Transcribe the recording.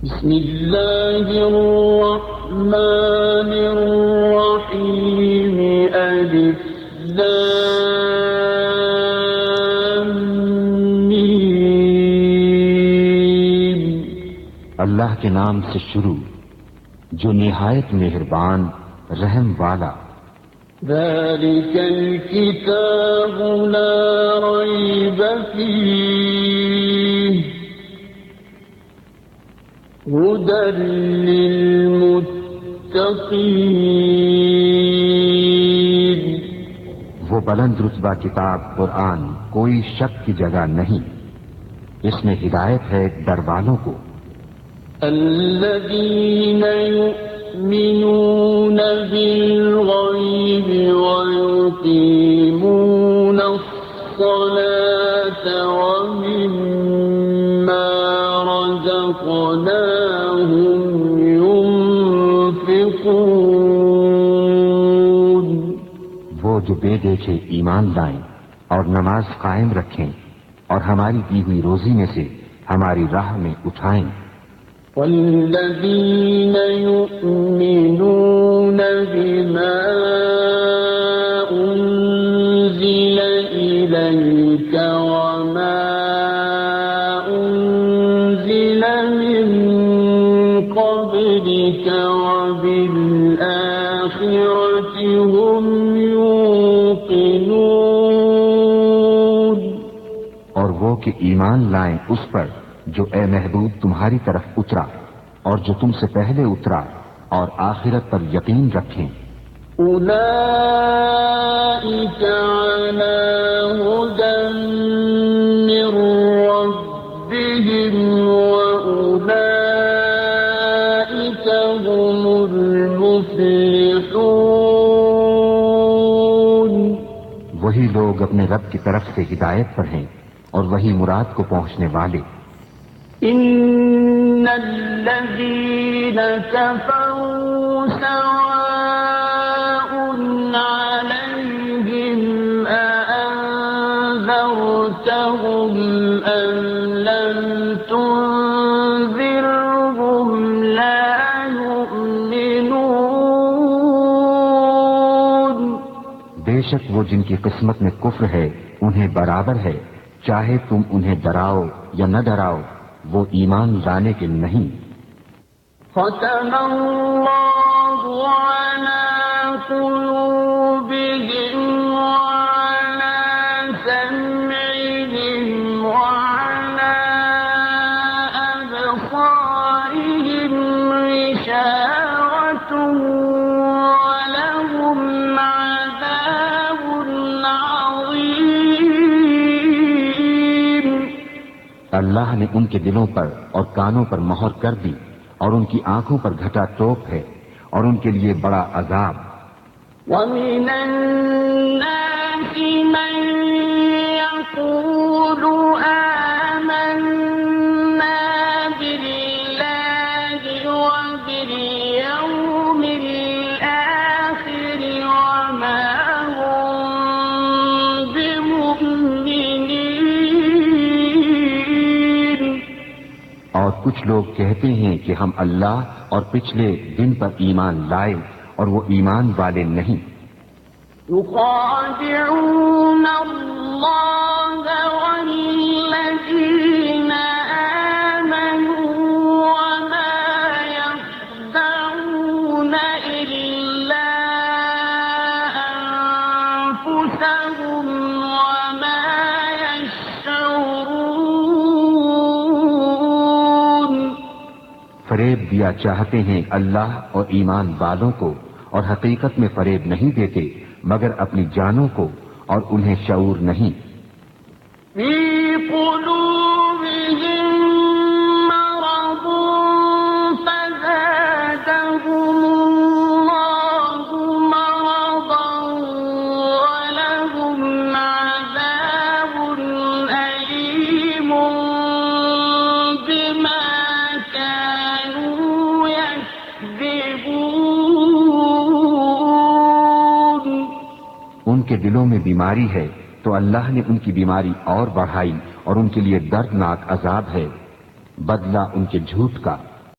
بسم اللہ الرحمن الرحیم الف لام میم۔ اللہ کے نام سے شروع جو نہایت مہربان رحم والا۔ ذلك الكتاب لا ريب فيه هدى للمتقين۔ وہ بلند رتبہ کتاب قرآن کوئی شک کی جگہ نہیں، اس میں ہدایت ہے ڈر والوں کو۔ الذين يؤمنون بالغيب ويقيمون الصلاة ومما رزقناهم ينفقون۔ وہ جو بے دیکھے ایمان لائیں اور نماز قائم رکھیں اور ہماری دی ہوئی روزی میں سے ہماری راہ میں اٹھائیں۔ والذين يؤمنون بما أنزل إليك وما أنزل من قبلك وبالآخرة هم يوقنون۔ اور وہ کہ ایمان لائیں اس پر جو اے محبوب تمہاری طرف اترا اور جو تم سے پہلے اترا اور آخرت پر یقین رکھیں۔ أولئك على هدى من ربهم وأولئك هم المفلحون۔ وہی لوگ اپنے رب کی طرف سے ہدایت پر ہیں اور وہی مراد کو پہنچنے والے۔ إن الذين كفروا سواء عليهم أأنذرتهم أم لم تنذرهم لا يؤمنون۔ بے شک وہ جن کی قسمت میں کفر ہے انہیں برابر ہے، چاہے تم انہیں ڈراؤ یا نہ ڈراؤ، وہ ایمان لانے کے نہیں۔ ختم اللہ علی قلوبہم وعلی سمعہم وعلی ابصارہم غشاوۃ ولہم عذاب عظیم۔ اللہ نے ان کے دلوں پر اور کانوں پر مہر کر دی اور ان کی آنکھوں پر گھٹا ٹوپ ہے اور ان کے لیے بڑا عذاب۔ وَمِنَ النَّاسِ مَن يَقُولُ آمَنَّا بِاللَّهِ وَبِالْيَوْمِ الْآخِرِ وَمَا هُم بِمُؤْمِنِينَ۔ اور کچھ لوگ کہتے ہیں کہ ہم اللہ اور پچھلے دن پر ایمان لائے اور وہ ایمان والے نہیں۔ يخادعون الله والذين آمنوا وما يخدعون إلا أنفسهم وما يشعرون۔ فریب دیا چاہتے ہیں اللہ اور ایمان والوں کو اور حقیقت میں فریب نہیں دیتے مگر اپنی جانوں کو اور انہیں شعور نہیں۔ في قلوبهم مرض فزادهم الله مرضا ولهم عذاب أليم بما كانوا يكذبون۔ ان کے دلوں میں بیماری ہے تو اللہ نے ان کی بیماری اور بڑھائی اور ان کے لیے دردناک عذاب ہے، بدلہ ان کے جھوٹ کا۔